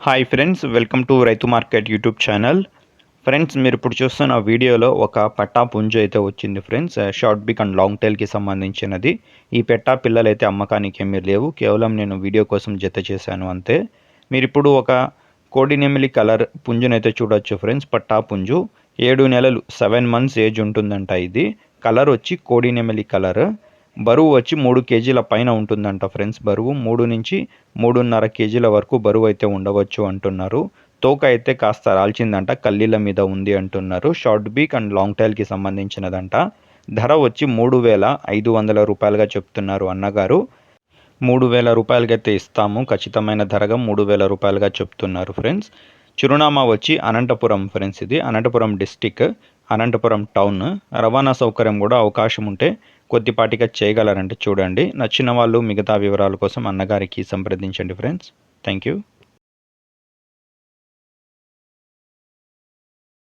Hi friends, welcome to రైతు market YouTube channel. Friends, మీరు ఇప్పుడు చూస్తున్న వీడియోలో ఒక పెట్టా పుంజు అయితే వచ్చింది ఫ్రెండ్స్. షార్ట్ బిక్ అండ్ లాంగ్ టైల్కి సంబంధించినది. ఈ పెట్టా పిల్లలు అయితే అమ్మకానికి ఏమీ లేవు, కేవలం నేను వీడియో కోసం జత చేశాను అంతే. మీరు ఇప్పుడు ఒక కోడినెమిలి కలర్ పుంజునైతే చూడొచ్చు ఫ్రెండ్స్. పట్టా పుంజు 7 నెలలు 7 మంత్స్ ఏజ్ ఉంటుందంట. ఇది కలర్ వచ్చి కోడినెమిలి కలర్. బరువు వచ్చి 3 కేజీల పైన ఉంటుందంట ఫ్రెండ్స్. బరువు 3 నుంచి 3.5 కేజీల వరకు బరువు అయితే ఉండవచ్చు అంటున్నారు. తోక అయితే కాస్త రాల్చిందంట, కల్లీల మీద ఉంది అంటున్నారు. షార్ట్ బీక్ అండ్ లాంగ్ టైల్కి సంబంధించినదంట. ధర వచ్చి 3,500 రూపాయలుగా చెప్తున్నారు అన్నగారు. 3,000 రూపాయలకైతే ఇస్తాము, ఖచ్చితమైన ధరగా 3,000 రూపాయలుగా చెప్తున్నారు ఫ్రెండ్స్. చిరునామా వచ్చి అనంతపురం ఫ్రెండ్స్. ఇది అనంతపురం డిస్టిక్, అనంతపురం టౌన్. రవాణా సౌకర్యం కూడా అవకాశం ఉంటే కొద్దిపాటిగా చేయగలరంటే చూడండి. నచ్చిన వాళ్ళు మిగతా వివరాల కోసం అన్నగారికి సంప్రదించండి ఫ్రెండ్స్. Thank you.